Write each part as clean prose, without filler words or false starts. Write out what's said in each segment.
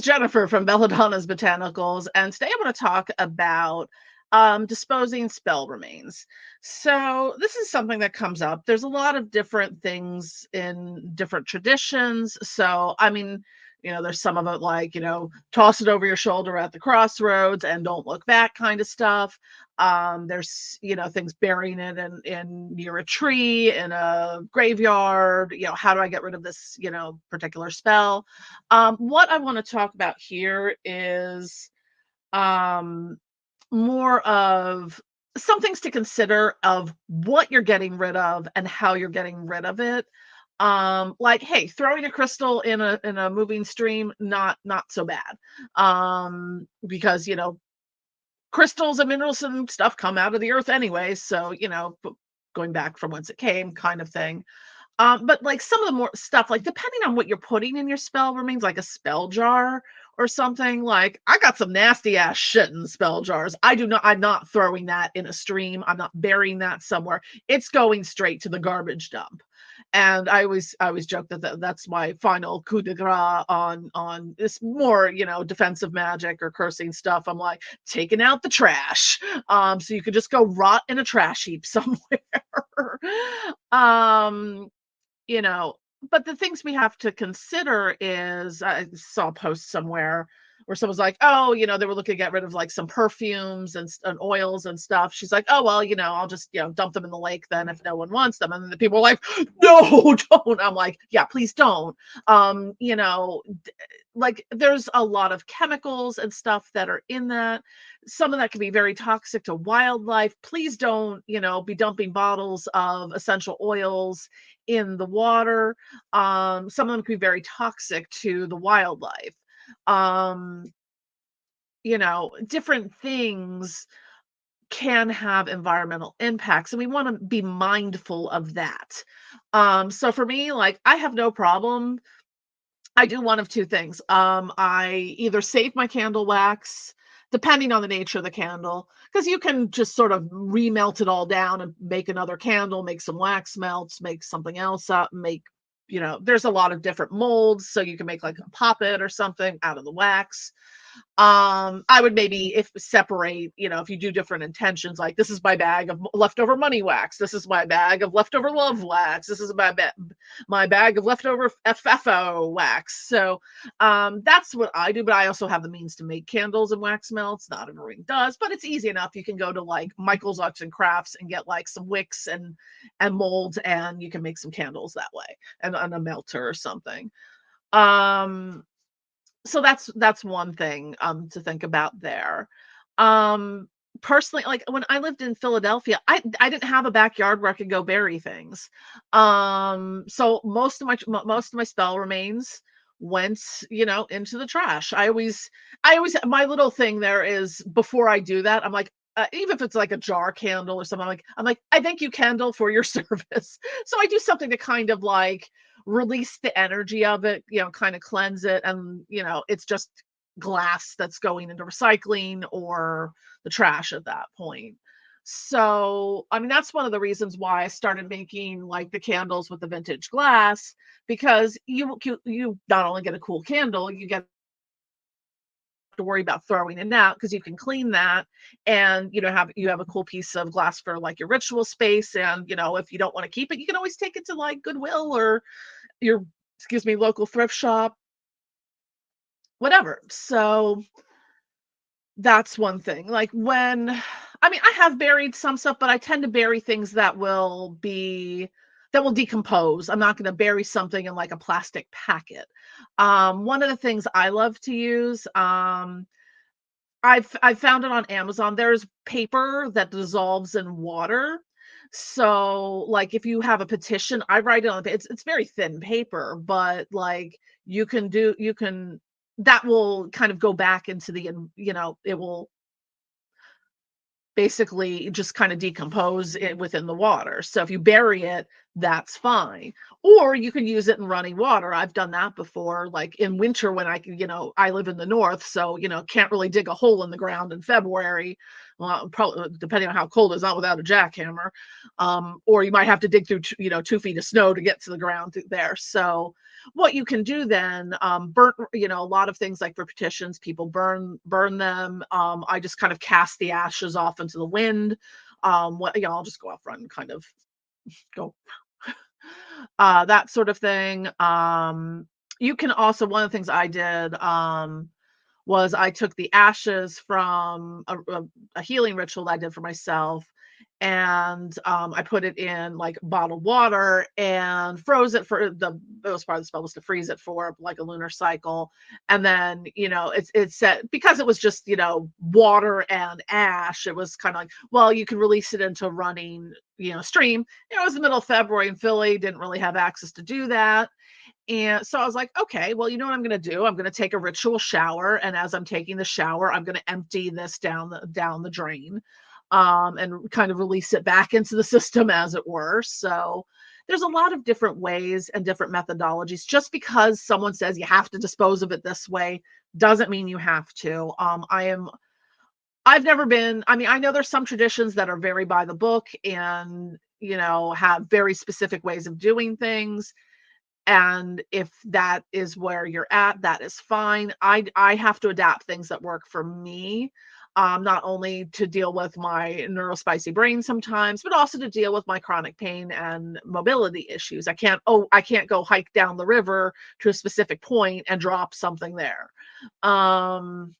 Jennifer from Belladonna's Botanicals, and today I'm going to talk about disposing spell remains. So, this is something that comes up. There's a lot of different things in different traditions. So, I mean, there's some of it like, toss it over your shoulder at the crossroads and don't look back kind of stuff. There's, things burying it in near a tree, in a graveyard. How do I get rid of this, particular spell? What I want to talk about here is um, more of some things to consider of what you're getting rid of and how you're getting rid of it. Like, hey, throwing a crystal in a moving stream, not so bad. Because crystals and minerals and stuff come out of the earth anyway, so going back from whence it came, kind of thing. But like some of the more stuff, like depending on what you're putting in your spell remains, like a spell jar or something, like I got some nasty ass shit in spell jars. I'm not throwing that in a stream. I'm not burying that somewhere. It's going straight to the garbage dump. And I always joke that's my final coup de grace on this more, defensive magic or cursing stuff. I'm like taking out the trash. So you could just go rot in a trash heap somewhere. um you know, but the things we have to consider is I saw a post somewhere where someone's like, oh, they were looking to get rid of like some perfumes and oils and stuff. She's like, oh, well, I'll just, dump them in the lake then if no one wants them. And then the people are like, no, don't. I'm like, yeah, please don't. Like there's a lot of chemicals and stuff that are in that. Some of that can be very toxic to wildlife. Please don't, be dumping bottles of essential oils in the water. Some of them can be very toxic to the wildlife. Um, Different things can have environmental impacts, and we want to be mindful of that. So for me, like I have no problem. I do one of two things. I either save my candle wax, depending on the nature of the candle, because you can just sort of remelt it all down and make another candle, make some wax melts, make something else up, there's a lot of different molds, so you can make like a poppet or something out of the wax. I would maybe if separate, if you do different intentions, like this is my bag of leftover money wax, this is my bag of leftover love wax, this is my bag of leftover FFO wax. So that's what I do, but I also have the means to make candles and wax melts. Not everyone does, but it's easy enough. You can go to like Michael's Arts and Crafts and get like some wicks and molds, and you can make some candles that way, and a melter or something. So that's one thing to think about there. Um Personally, like when I lived in Philadelphia, I didn't have a backyard where I could go bury things. So most of my spell remains went, into the trash. I always my little thing there is before I do that, I'm like even if it's like a jar candle or something, I'm like, I thank you, candle, for your service. So I do something to kind of like release the energy of it, kind of cleanse it. And, it's just glass that's going into recycling or the trash at that point. So, I mean, that's one of the reasons why I started making like the candles with the vintage glass, because you not only get a cool candle, you get to worry about throwing it out because you can clean that, and you have a cool piece of glass for like your ritual space. And if you don't want to keep it, you can always take it to like Goodwill or your local thrift shop, whatever. So that's one thing. Like I have buried some stuff, but I tend to bury things that will decompose. I'm not going to bury something in like a plastic packet. One of the things I love to use, I've found it on Amazon. There's paper that dissolves in water. So, like, if you have a petition, I write it on. It's very thin paper, but like you can that will kind of go back into it will basically just kind of decompose it within the water. So if you bury it, that's fine. Or you can use it in running water. I've done that before, like in winter when I live in the north, so can't really dig a hole in the ground in February. well, probably depending on how cold it is, not without a jackhammer. Or you might have to dig through, 2 feet of snow to get to the ground there. So, what you can do then, burn, a lot of things like for petitions, people burn them. I just kind of cast the ashes off into the wind. I'll just go out front and kind of go that sort of thing. You can also one of the things I did was I took the ashes from a healing ritual that I did for myself, and I put it in like bottled water and froze it for the was part of the spell was to freeze it for like a lunar cycle, and then it's set because it was just water and ash. It was kind of like, well, you could release it into running stream. It was the middle of February in Philly, didn't really have access to do that. And so I was like, okay, well, you know what I'm going to do? I'm going to take a ritual shower, and as I'm taking the shower, I'm going to empty this down the drain, and kind of release it back into the system, as it were. So there's a lot of different ways and different methodologies. Just because someone says you have to dispose of it this way doesn't mean you have to. I've never been. I mean, I know there's some traditions that are very by the book and have very specific ways of doing things, and if that is where you're at, that is fine. I have to adapt things that work for me, not only to deal with my neurospicy brain sometimes, but also to deal with my chronic pain and mobility issues. I can't go hike down the river to a specific point and drop something there. Um,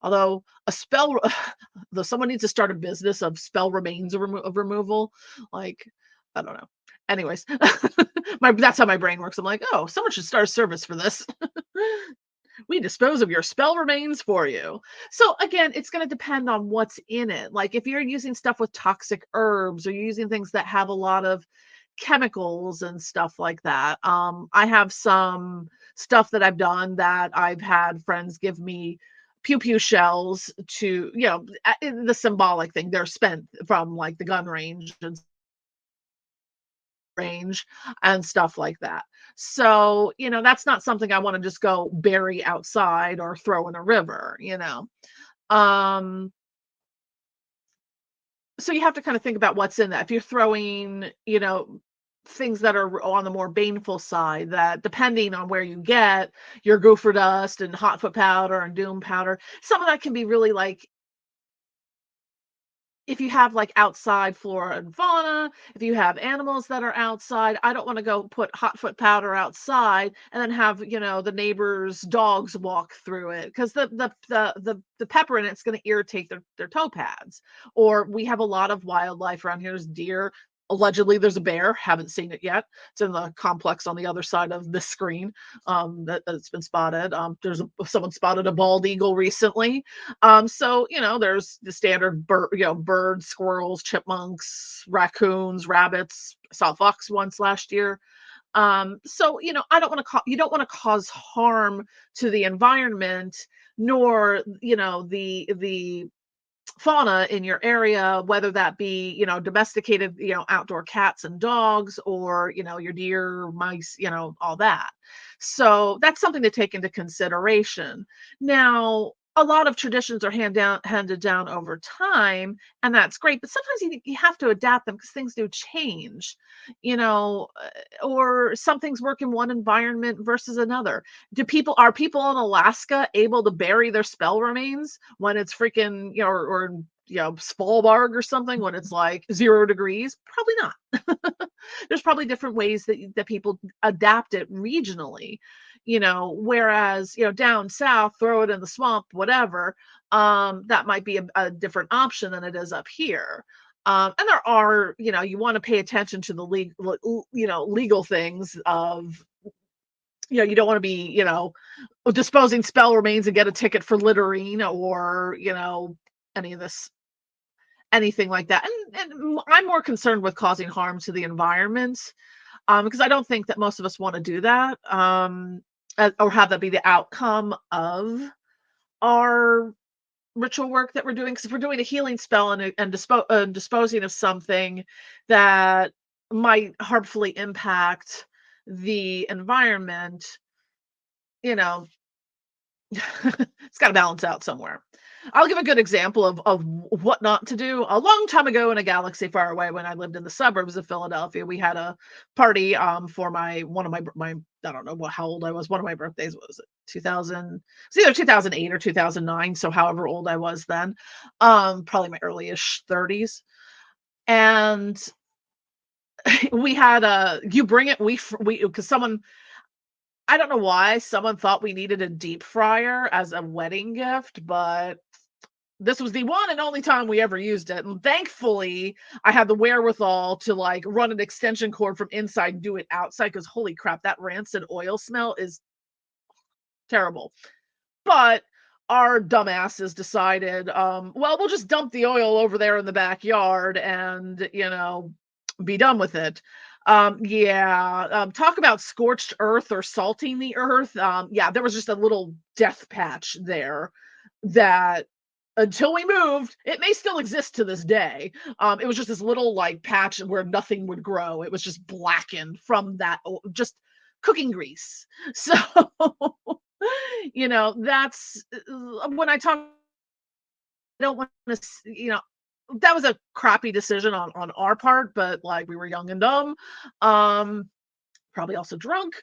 Although a spell, though someone needs to start a business of spell remains of removal, like I don't know. Anyways, that's how my brain works. I'm like, oh, someone should start a service for this. We dispose of your spell remains for you. So again, it's going to depend on what's in it. Like if you're using stuff with toxic herbs or you're using things that have a lot of chemicals and stuff like that. I have some stuff that I've done that I've had friends give me pew pew shells to, the symbolic thing. They're spent from like the gun range and stuff like that. So, that's not something I want to just go bury outside or throw in a river. Um, so you have to kind of think about what's in that. If you're throwing, things that are on the more baneful side, that depending on where you get your gopher dust and hot foot powder and doom powder, some of that can be really like if you have like outside flora and fauna, if you have animals that are outside, I don't want to go put hot foot powder outside and then have, the neighbors' dogs walk through it because the pepper in it's going to irritate their toe pads. Or we have a lot of wildlife around here. There's deer. Allegedly, there's a bear. Haven't seen it yet. It's in the complex on the other side of the screen. That's been spotted. Someone spotted a bald eagle recently. So there's the standard birds, squirrels, chipmunks, raccoons, rabbits. I saw a fox once last year. So I don't want to you don't want to cause harm to the environment, nor the fauna in your area, whether that be, domesticated, outdoor cats and dogs, or, your deer, mice, all that. So that's something to take into consideration. Now, a lot of traditions are handed down over time, and that's great. But sometimes you have to adapt them because things do change, or some things work in one environment versus another. Are people in Alaska able to bury their spell remains when it's freaking, or Svalbard or something when it's like 0 degrees? Probably not. There's probably different ways that people adapt it regionally, whereas, down south, throw it in the swamp, whatever. That might be a different option than it is up here. And there are, you want to pay attention to the legal things of, you don't want to be, disposing spell remains and get a ticket for littering or, any of this, anything like that. And I'm more concerned with causing harm to the environment, because I don't think that most of us want to do that, or have that be the outcome of our ritual work that we're doing. Because if we're doing a healing spell and disposing of something that might harmfully impact the environment, you know, It's got to balance out somewhere. I'll give a good example of what not to do. A long time ago in a galaxy far away, when I lived in the suburbs of Philadelphia, we had a party for my one of my I don't know how old I was. One of my birthdays was it 2000. It's either 2008 or 2009. So however old I was then, probably my earlyish 30s. And we had a you bring it we because someone I don't know why someone thought we needed a deep fryer as a wedding gift, but this was the one and only time we ever used it, and thankfully, I had the wherewithal to, like, run an extension cord from inside and do it outside. Because holy crap, that rancid oil smell is terrible. But our dumbasses decided, well, we'll just dump the oil over there in the backyard and, be done with it. Yeah, talk about scorched earth or salting the earth. Yeah, there was just a little death patch there that until we moved, it may still exist to this day. It was just this little like patch where nothing would grow. It was just blackened from that just cooking grease. So, that's when I talk, I don't want to, that was a crappy decision on our part, but like we were young and dumb. Probably also drunk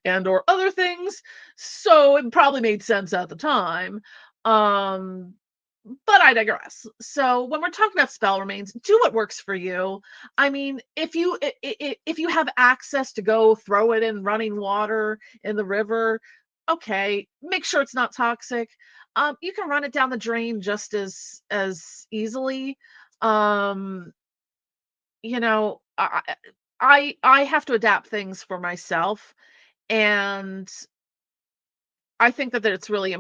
and or other things. So it probably made sense at the time. Um, but I digress. So when we're talking about spell remains, do what works for you. I mean, if you have access to go throw it in running water in the river, okay, make sure it's not toxic. You can run it down the drain just as easily. Um, I have to adapt things for myself, and I think that it's really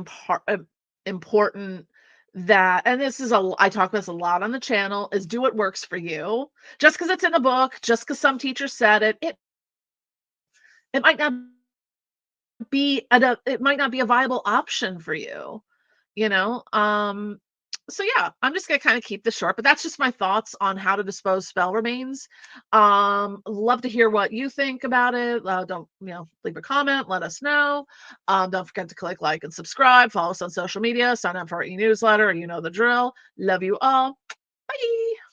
important that, and this is I talk about this a lot on the channel, is do what works for you. Just because it's in a book, just because some teacher said it, it might not it might not be a viable option for you. You know? So yeah, I'm just gonna kind of keep this short, but that's just my thoughts on how to dispose spell remains. Love to hear what you think about it. Don't, leave a comment, let us know. Don't forget to click like and subscribe, follow us on social media, sign up for our e-newsletter, you know the drill. Love you all. Bye.